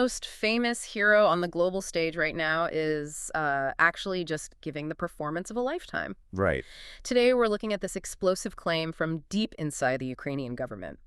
most famous hero on the global stage right now is actually just giving the performance of a lifetime. Right. Today, we're looking at this explosive claim from deep inside the Ukrainian government.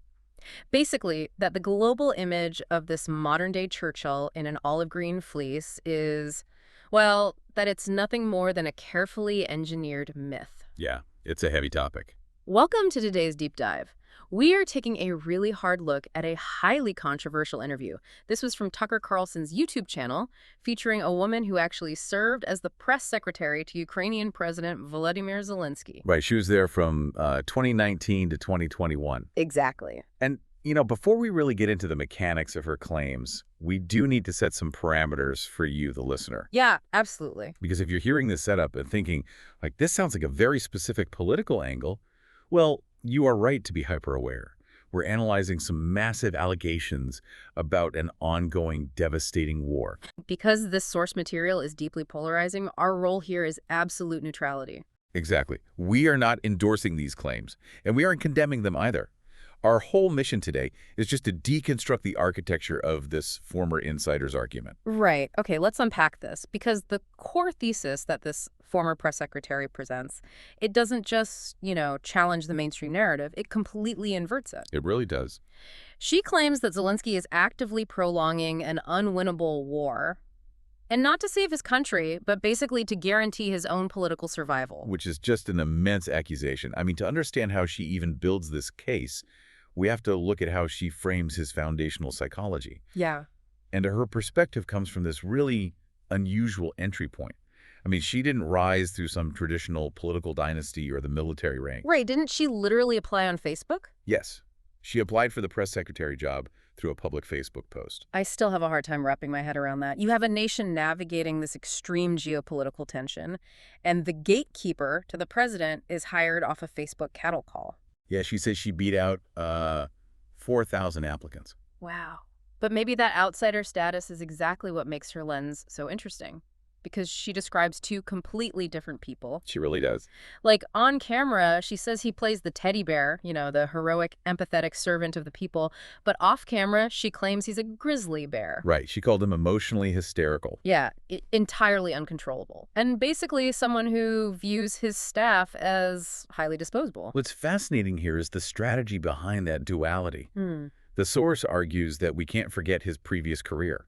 Basically, that the global image of this modern-day Churchill in an olive green fleece is, well, that it's nothing more than a carefully engineered myth. Yeah, it's a heavy topic. Welcome to today's deep dive. We are taking a really hard look at a highly controversial interview. This was from Tucker Carlson's YouTube channel, featuring a woman who actually served as the press secretary to Ukrainian President Volodymyr Zelensky. Right, she was there from 2019 to 2021. Exactly. And, before we really get into the mechanics of her claims, we do need to set some parameters for you, the listener. Yeah, absolutely. Because if you're hearing this setup and thinking, like, this sounds like a very specific political angle, well, you are right to be hyper-aware. We're analyzing some massive allegations about an ongoing, devastating war. Because this source material is deeply polarizing, our role here is absolute neutrality. Exactly. We are not endorsing these claims, and we aren't condemning them either. Our whole mission today is just to deconstruct the architecture of this former insider's argument. Right. Okay, let's unpack this, because the core thesis that this former press secretary presents, it doesn't just, challenge the mainstream narrative, it completely inverts it. It really does. She claims that Zelensky is actively prolonging an unwinnable war, and not to save his country, but basically to guarantee his own political survival. Which is just an immense accusation. I mean, to understand how she even builds this case, we have to look at how she frames his foundational psychology. Yeah. And her perspective comes from this really unusual entry point. I mean, she didn't rise through some traditional political dynasty or the military rank. Right. Didn't she literally apply on Facebook? Yes. She applied for the press secretary job through a public Facebook post. I still have a hard time wrapping my head around that. You have a nation navigating this extreme geopolitical tension, and the gatekeeper to the president is hired off a Facebook cattle call. Yeah, she says she beat out 4,000 applicants. Wow. But maybe that outsider status is exactly what makes her lens so interesting, because she describes two completely different people. She really does. Like, on camera, she says he plays the teddy bear, the heroic, empathetic servant of the people. But off camera, she claims he's a grizzly bear. Right. She called him emotionally hysterical. Yeah, entirely uncontrollable. And basically someone who views his staff as highly disposable. What's fascinating here is the strategy behind that duality. The source argues that we can't forget his previous career,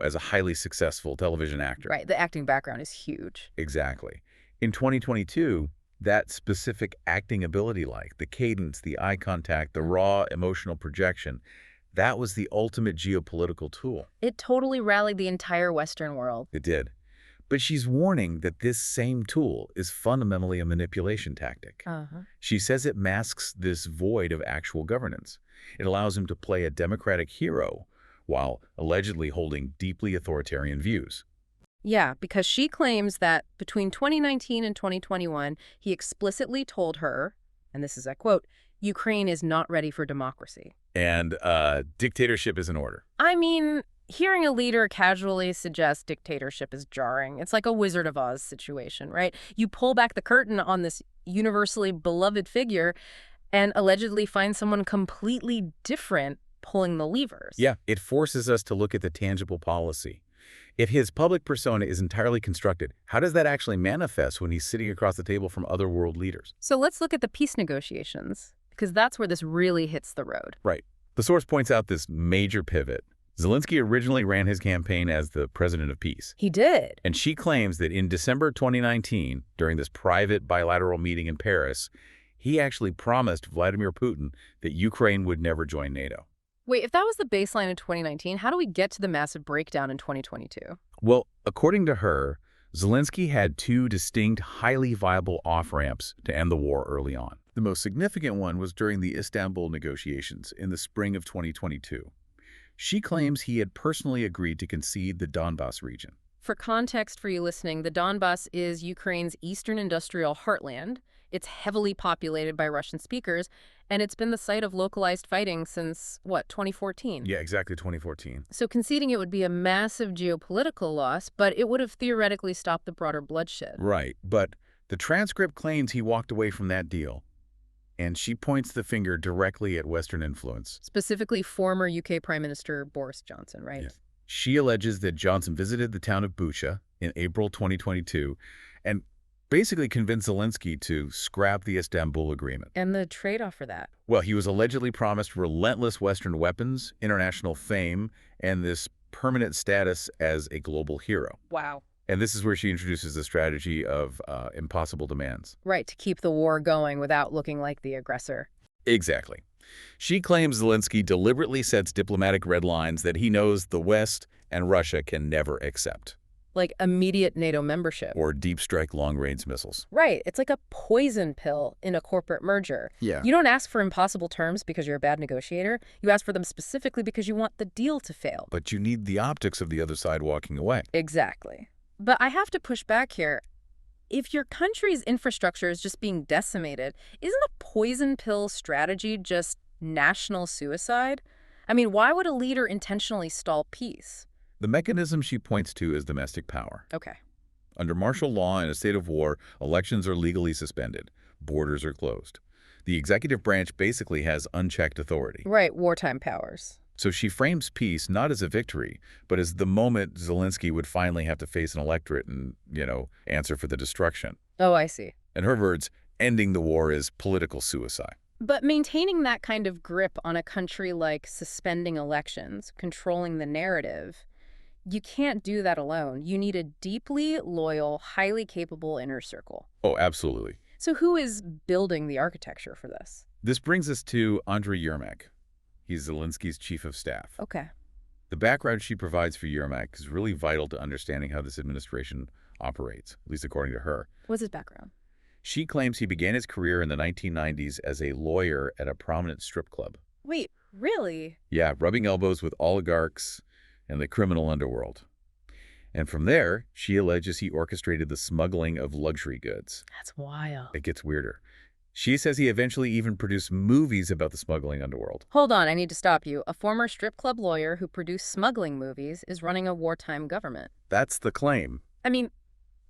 as a highly successful television actor. Right, the acting background is huge. Exactly. In 2022, that specific acting ability, like the cadence, the eye contact, the raw emotional projection, that was the ultimate geopolitical tool. It totally rallied the entire Western world. It did. But she's warning that this same tool is fundamentally a manipulation tactic. She says it masks this void of actual governance. It allows him to play a democratic hero while allegedly holding deeply authoritarian views. Yeah, because she claims that between 2019 and 2021, he explicitly told her, and this is a quote, "Ukraine is not ready for democracy." And dictatorship is in order. I mean, hearing a leader casually suggest dictatorship is jarring. It's like a Wizard of Oz situation, right? You pull back the curtain on this universally beloved figure and allegedly find someone completely different pulling the levers. Yeah, it forces us to look at the tangible policy. If his public persona is entirely constructed, how does that actually manifest when he's sitting across the table from other world leaders? So let's look at the peace negotiations, because that's where this really hits the road. Right. The source points out this major pivot. Zelensky originally ran his campaign as the president of peace. He did. And she claims that in December 2019, during this private bilateral meeting in Paris, he actually promised Vladimir Putin that Ukraine would never join NATO. Wait, if that was the baseline in 2019, how do we get to the massive breakdown in 2022? Well, according to her, Zelensky had two distinct, highly viable off-ramps to end the war early on. The most significant one was during the Istanbul negotiations in the spring of 2022. She claims he had personally agreed to concede the Donbas region. For context for you listening, the Donbas is Ukraine's eastern industrial heartland. It's heavily populated by Russian speakers, and it's been the site of localized fighting since, 2014? Yeah, exactly, 2014. So conceding it would be a massive geopolitical loss, but it would have theoretically stopped the broader bloodshed. Right, but the transcript claims he walked away from that deal, and she points the finger directly at Western influence. Specifically former UK Prime Minister Boris Johnson, right? Yeah. She alleges that Johnson visited the town of Bucha in April 2022 and basically convinced Zelensky to scrap the Istanbul Agreement. And the trade-off for that? Well, he was allegedly promised relentless Western weapons, international fame, and this permanent status as a global hero. Wow. And this is where she introduces the strategy of impossible demands. Right, to keep the war going without looking like the aggressor. Exactly. She claims Zelensky deliberately sets diplomatic red lines that he knows the West and Russia can never accept. Like immediate NATO membership. Or deep strike long-range missiles. Right, it's like a poison pill in a corporate merger. Yeah. You don't ask for impossible terms because you're a bad negotiator. You ask for them specifically because you want the deal to fail. But you need the optics of the other side walking away. Exactly. But I have to push back here. If your country's infrastructure is just being decimated, isn't a poison pill strategy just national suicide? I mean, why would a leader intentionally stall peace? The mechanism she points to is domestic power. Okay. Under martial law in a state of war, elections are legally suspended. Borders are closed. The executive branch basically has unchecked authority. Right, wartime powers. So she frames peace not as a victory, but as the moment Zelensky would finally have to face an electorate and, answer for the destruction. Oh, I see. In her words, ending the war is political suicide. But maintaining that kind of grip on a country like suspending elections, controlling the narrative, you can't do that alone. You need a deeply loyal, highly capable inner circle. Oh, absolutely. So who is building the architecture for this? This brings us to Andriy Yermak. He's Zelensky's chief of staff. Okay. The background she provides for Yermak is really vital to understanding how this administration operates, at least according to her. What's his background? She claims he began his career in the 1990s as a lawyer at a prominent strip club. Wait, really? Yeah, rubbing elbows with oligarchs and the criminal underworld. And from there, she alleges he orchestrated the smuggling of luxury goods. That's wild. It gets weirder. She says he eventually even produced movies about the smuggling underworld. Hold on, I need to stop you. A former strip club lawyer who produced smuggling movies is running a wartime government. That's the claim. I mean,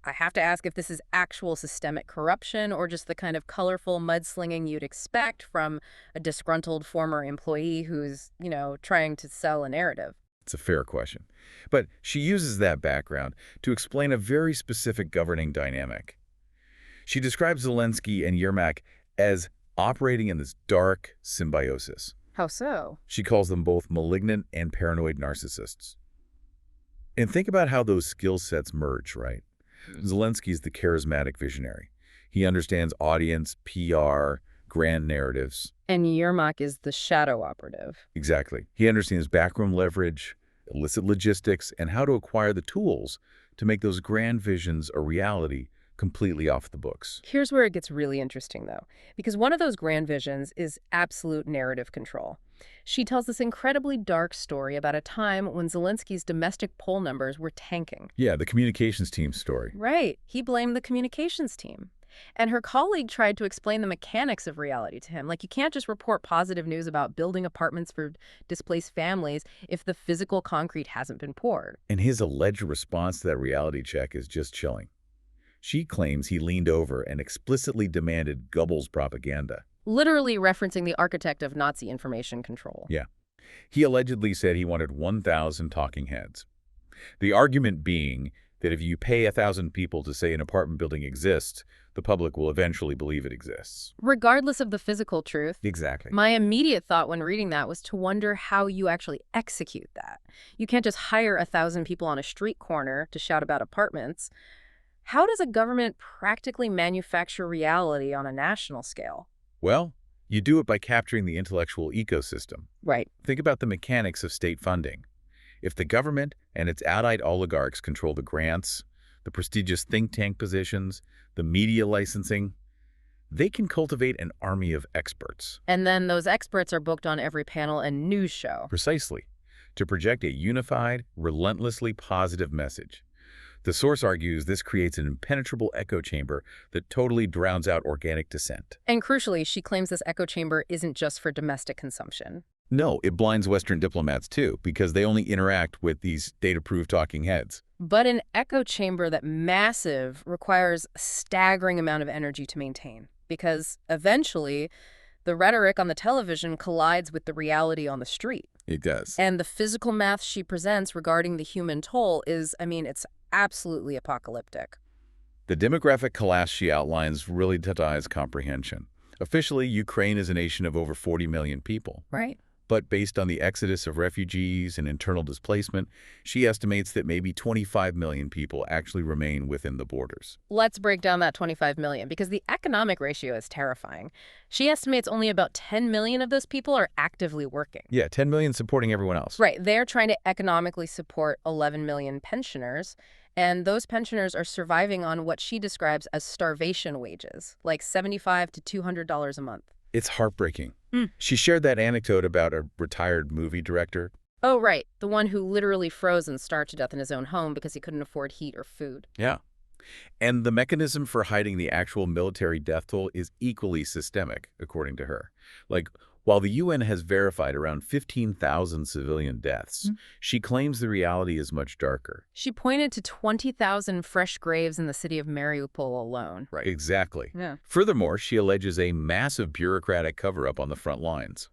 I have to ask if this is actual systemic corruption or just the kind of colorful mudslinging you'd expect from a disgruntled former employee who's, trying to sell a narrative. It's a fair question. But she uses that background to explain a very specific governing dynamic. She describes Zelensky and Yermak as operating in this dark symbiosis. How so? She calls them both malignant and paranoid narcissists. And think about how those skill sets merge, right? Zelensky's the charismatic visionary. He understands audience, PR, grand narratives. And Yermak is the shadow operative. Exactly. He understands backroom leverage, illicit logistics, and how to acquire the tools to make those grand visions a reality completely off the books. Here's where it gets really interesting, though, because one of those grand visions is absolute narrative control. She tells this incredibly dark story about a time when Zelensky's domestic poll numbers were tanking. Yeah, the communications team story. Right. He blamed the communications team. And her colleague tried to explain the mechanics of reality to him. Like, you can't just report positive news about building apartments for displaced families if the physical concrete hasn't been poured. And his alleged response to that reality check is just chilling. She claims he leaned over and explicitly demanded Goebbels propaganda. Literally referencing the architect of Nazi information control. Yeah. He allegedly said he wanted 1,000 talking heads. The argument being that if you pay 1,000 people to say an apartment building exists, the public will eventually believe it exists. Regardless of the physical truth. Exactly. My immediate thought when reading that was to wonder how you actually execute that. You can't just hire 1,000 people on a street corner to shout about apartments. How does a government practically manufacture reality on a national scale? Well, you do it by capturing the intellectual ecosystem. Right. Think about the mechanics of state funding. If the government and its allied oligarchs control the grants, the prestigious think tank positions, the media licensing, they can cultivate an army of experts. And then those experts are booked on every panel and news show. Precisely, to project a unified, relentlessly positive message. The source argues this creates an impenetrable echo chamber that totally drowns out organic dissent. And crucially, she claims this echo chamber isn't just for domestic consumption. No, it blinds Western diplomats too, because they only interact with these data-proof talking heads. But an echo chamber that massive requires a staggering amount of energy to maintain, because eventually the rhetoric on the television collides with the reality on the street. It does. And the physical math she presents regarding the human toll is, I mean, it's absolutely apocalyptic. The demographic collapse she outlines really defies comprehension. Officially, Ukraine is a nation of over 40 million people. Right. But based on the exodus of refugees and internal displacement, she estimates that maybe 25 million people actually remain within the borders. Let's break down that 25 million because the economic ratio is terrifying. She estimates only about 10 million of those people are actively working. Yeah, 10 million supporting everyone else. Right. They're trying to economically support 11 million pensioners, and those pensioners are surviving on what she describes as starvation wages, like $75 to $200 a month. It's heartbreaking. She shared that anecdote about a retired movie director. Oh, right. The one who literally froze and starved to death in his own home because he couldn't afford heat or food. Yeah. And the mechanism for hiding the actual military death toll is equally systemic, according to her. Like, while the UN has verified around 15,000 civilian deaths, she claims the reality is much darker. She pointed to 20,000 fresh graves in the city of Mariupol alone. Right. Exactly. Yeah. Furthermore, she alleges a massive bureaucratic cover-up on the front lines.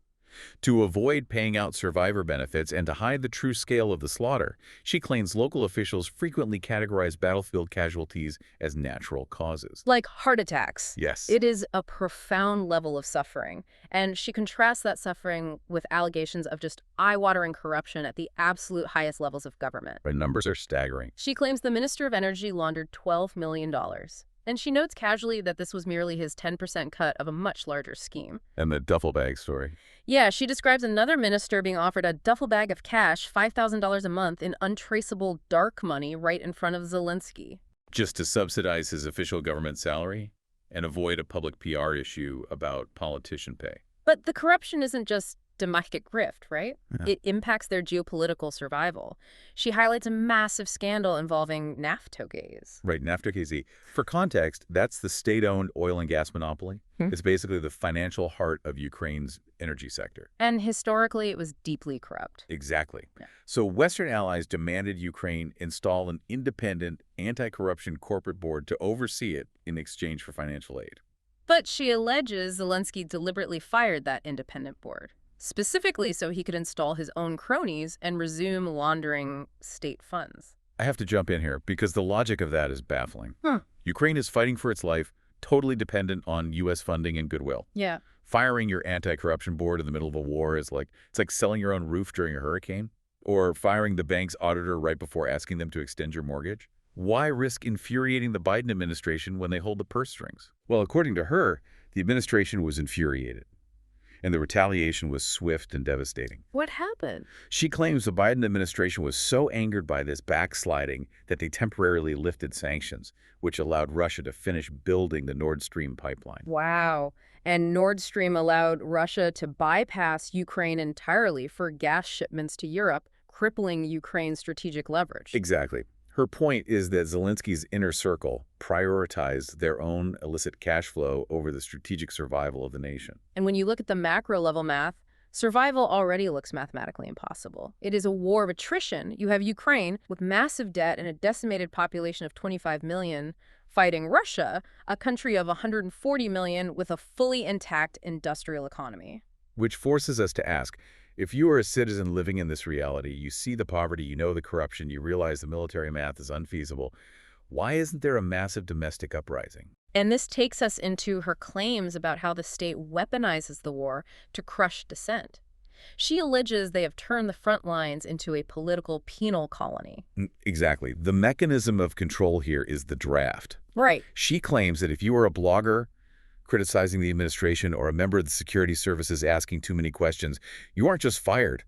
To avoid paying out survivor benefits and to hide the true scale of the slaughter, she claims local officials frequently categorize battlefield casualties as natural causes. Like heart attacks. Yes. It is a profound level of suffering. And she contrasts that suffering with allegations of just eye-watering corruption at the absolute highest levels of government. The numbers are staggering. She claims the Minister of Energy laundered $12 million. And she notes casually that this was merely his 10% cut of a much larger scheme. And the duffel bag story. Yeah, she describes another minister being offered a duffel bag of cash, $5,000 a month, in untraceable dark money right in front of Zelensky. Just to subsidize his official government salary and avoid a public PR issue about politician pay. But the corruption isn't just domestic grift, right? Yeah. It impacts their geopolitical survival. She highlights a massive scandal involving naftogaz. Right, naftogaz. For context, that's the state-owned oil and gas monopoly. It's basically the financial heart of Ukraine's energy sector. And historically, it was deeply corrupt. Exactly. Yeah. So Western allies demanded Ukraine install an independent anti-corruption corporate board to oversee it in exchange for financial aid. But she alleges Zelensky deliberately fired that independent board, specifically so he could install his own cronies and resume laundering state funds. I have to jump in here because the logic of that is baffling. Ukraine is fighting for its life, totally dependent on U.S. funding and goodwill. Yeah. Firing your anti-corruption board in the middle of a war is it's like selling your own roof during a hurricane, or firing the bank's auditor right before asking them to extend your mortgage. Why risk infuriating the Biden administration when they hold the purse strings? Well, according to her, the administration was infuriated, and the retaliation was swift and devastating. What happened? She claims the Biden administration was so angered by this backsliding that they temporarily lifted sanctions, which allowed Russia to finish building the Nord Stream pipeline. Wow. And Nord Stream allowed Russia to bypass Ukraine entirely for gas shipments to Europe, crippling Ukraine's strategic leverage. Exactly. Her point is that Zelensky's inner circle prioritized their own illicit cash flow over the strategic survival of the nation. And when you look at the macro-level math, survival already looks mathematically impossible. It is a war of attrition. You have Ukraine with massive debt and a decimated population of 25 million fighting Russia, a country of 140 million with a fully intact industrial economy. Which forces us to ask, if you are a citizen living in this reality, you see the poverty, you know the corruption, you realize the military math is unfeasible, why isn't there a massive domestic uprising? And this takes us into her claims about how the state weaponizes the war to crush dissent. She alleges they have turned the front lines into a political penal colony. Exactly. The mechanism of control here is the draft. Right. She claims that if you are a blogger criticizing the administration or a member of the security services asking too many questions, you aren't just fired.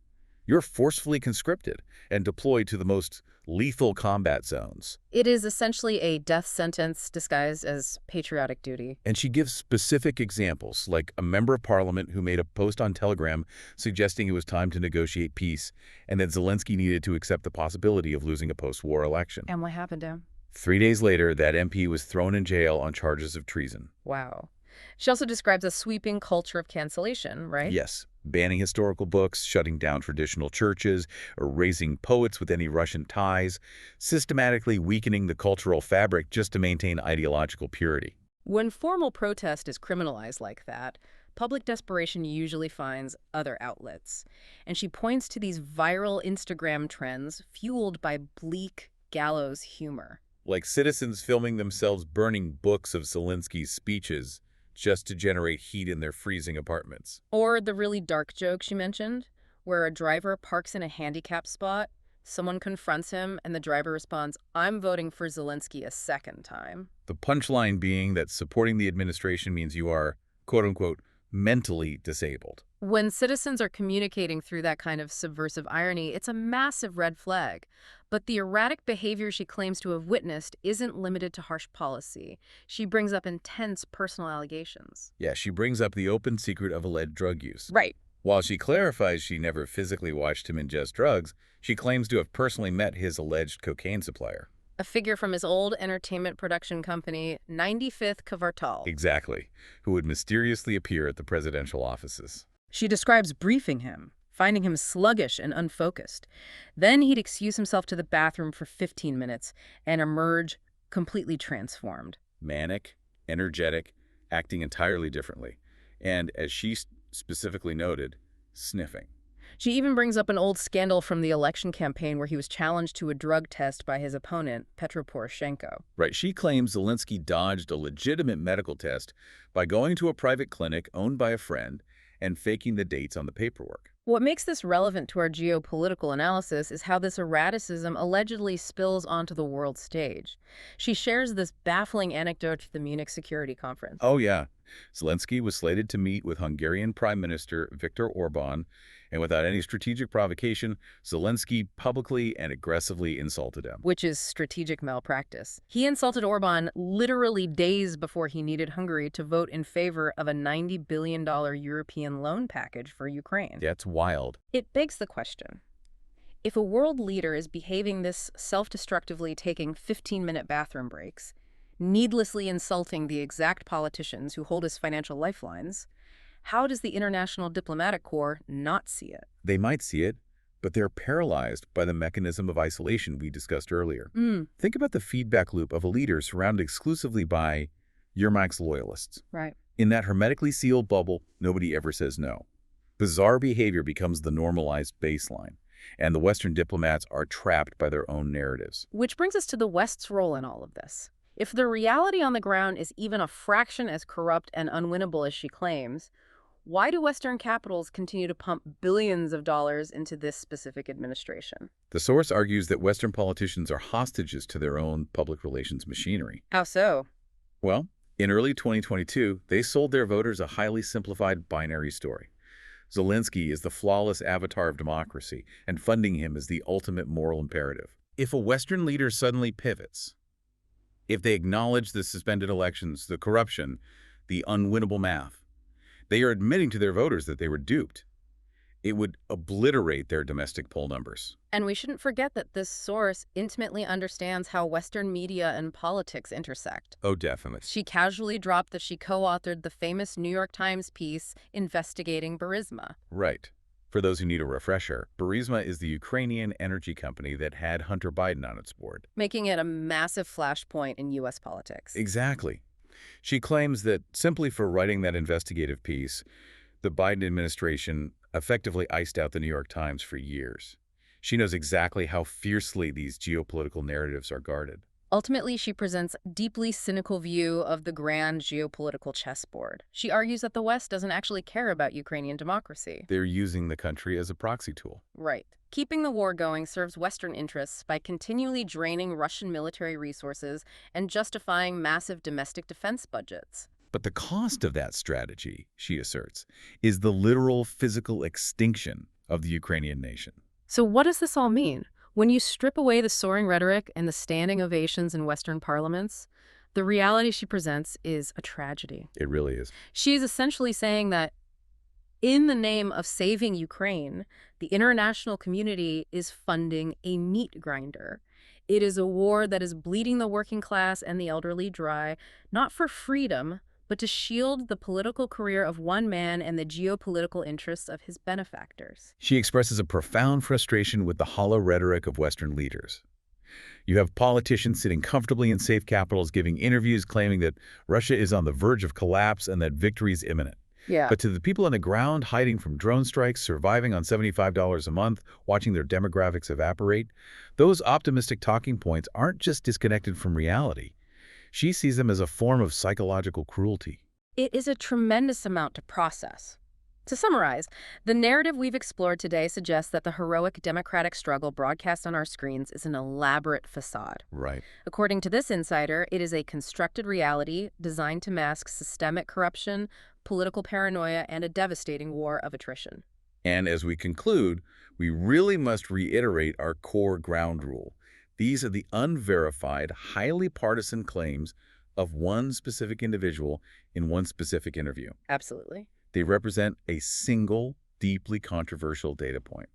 You're forcefully conscripted and deployed to the most lethal combat zones. It is essentially a death sentence disguised as patriotic duty. And she gives specific examples, like a member of parliament who made a post on Telegram suggesting it was time to negotiate peace and that Zelensky needed to accept the possibility of losing a post-war election. And what happened to him? 3 days later, that MP was thrown in jail on charges of treason. Wow. She also describes a sweeping culture of cancellation, right? Yes. Banning historical books, shutting down traditional churches, erasing poets with any Russian ties, systematically weakening the cultural fabric just to maintain ideological purity. When formal protest is criminalized like that, public desperation usually finds other outlets. And she points to these viral Instagram trends fueled by bleak gallows humor. Like citizens filming themselves burning books of Zelensky's speeches just to generate heat in their freezing apartments. Or the really dark joke she mentioned, where a driver parks in a handicapped spot, someone confronts him, and the driver responds, "I'm voting for Zelensky a second time." The punchline being that supporting the administration means you are, quote-unquote, mentally disabled. When citizens are communicating through that kind of subversive irony, it's a massive red flag. But the erratic behavior she claims to have witnessed isn't limited to harsh policy. She brings up intense personal allegations. Yeah, she brings up the open secret of alleged drug use. Right. While she clarifies she never physically watched him ingest drugs, she claims to have personally met his alleged cocaine supplier. A figure from his old entertainment production company, 95th Kvartal. Exactly, who would mysteriously appear at the presidential offices. She describes briefing him, finding him sluggish and unfocused. Then he'd excuse himself to the bathroom for 15 minutes and emerge completely transformed. Manic, energetic, acting entirely differently. And, as she specifically noted, sniffing. She even brings up an old scandal from the election campaign where he was challenged to a drug test by his opponent, Petro Poroshenko. Right, she claims Zelensky dodged a legitimate medical test by going to a private clinic owned by a friend and faking the dates on the paperwork. What makes this relevant to our geopolitical analysis is how this erraticism allegedly spills onto the world stage. She shares this baffling anecdote at the Munich Security Conference. Oh, yeah. Zelensky was slated to meet with Hungarian Prime Minister Viktor Orban, and without any strategic provocation, Zelensky publicly and aggressively insulted him. Which is strategic malpractice. He insulted Orban literally days before he needed Hungary to vote in favor of a $90 billion European loan package for Ukraine. That's wild. It begs the question. If a world leader is behaving this self-destructively, taking 15-minute bathroom breaks, needlessly insulting the exact politicians who hold his financial lifelines, how does the International Diplomatic Corps not see it? They might see it, but they're paralyzed by the mechanism of isolation we discussed earlier. Think about the feedback loop of a leader surrounded exclusively by Yermak's loyalists. Right. In that hermetically sealed bubble, nobody ever says no. Bizarre behavior becomes the normalized baseline, and the Western diplomats are trapped by their own narratives. Which brings us to the West's role in all of this. If the reality on the ground is even a fraction as corrupt and unwinnable as she claims, why do Western capitals continue to pump billions of dollars into this specific administration? The source argues that Western politicians are hostages to their own public relations machinery. How so? Well, in early 2022, they sold their voters a highly simplified binary story. Zelensky is the flawless avatar of democracy, and funding him is the ultimate moral imperative. If a Western leader suddenly pivots, if they acknowledge the suspended elections, the corruption, the unwinnable math, they are admitting to their voters that they were duped. It would obliterate their domestic poll numbers. And we shouldn't forget that this source intimately understands how Western media and politics intersect. Oh, definitely. She casually dropped that she co-authored the famous New York Times piece investigating Burisma. Right. For those who need a refresher, Burisma is the Ukrainian energy company that had Hunter Biden on its board, making it a massive flashpoint in U.S. politics. Exactly. She claims that simply for writing that investigative piece, the Biden administration effectively iced out the New York Times for years. She knows exactly how fiercely these geopolitical narratives are guarded. Ultimately, she presents a deeply cynical view of the grand geopolitical chessboard. She argues that the West doesn't actually care about Ukrainian democracy. They're using the country as a proxy tool. Right. Keeping the war going serves Western interests by continually draining Russian military resources and justifying massive domestic defense budgets. But the cost of that strategy, she asserts, is the literal physical extinction of the Ukrainian nation. So what does this all mean? When you strip away the soaring rhetoric and the standing ovations in Western parliaments, the reality she presents is a tragedy. It really is. She is essentially saying that in the name of saving Ukraine, the international community is funding a meat grinder. It is a war that is bleeding the working class and the elderly dry, not for freedom, but to shield the political career of one man and the geopolitical interests of his benefactors. She expresses a profound frustration with the hollow rhetoric of Western leaders. You have politicians sitting comfortably in safe capitals giving interviews claiming that Russia is on the verge of collapse and that victory is imminent. Yeah. But to the people on the ground hiding from drone strikes, surviving on $75 a month, watching their demographics evaporate, those optimistic talking points aren't just disconnected from reality. She sees them as a form of psychological cruelty. It is a tremendous amount to process. To summarize, the narrative we've explored today suggests that the heroic democratic struggle broadcast on our screens is an elaborate facade. Right. According to this insider, it is a constructed reality designed to mask systemic corruption, political paranoia, and a devastating war of attrition. And as we conclude, we really must reiterate our core ground rule. These are the unverified, highly partisan claims of one specific individual in one specific interview. Absolutely. They represent a single, deeply controversial data point.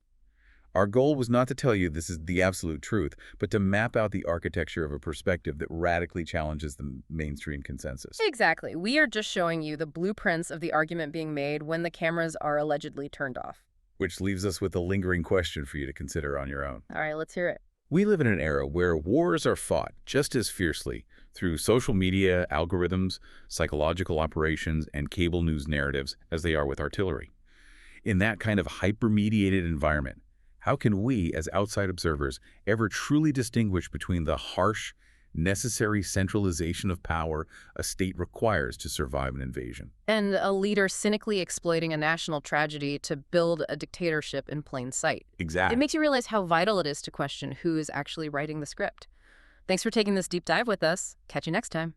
Our goal was not to tell you this is the absolute truth, but to map out the architecture of a perspective that radically challenges the mainstream consensus. Exactly. We are just showing you the blueprints of the argument being made when the cameras are allegedly turned off. Which leaves us with a lingering question for you to consider on your own. All right, let's hear it. We live in an era where wars are fought just as fiercely through social media, algorithms, psychological operations, and cable news narratives as they are with artillery. In that kind of hyper-mediated environment, how can we, as outside observers, ever truly distinguish between the harsh, necessary centralization of power a state requires to survive an invasion? And a leader cynically exploiting a national tragedy to build a dictatorship in plain sight. Exactly. It makes you realize how vital it is to question who is actually writing the script. Thanks for taking this deep dive with us. Catch you next time.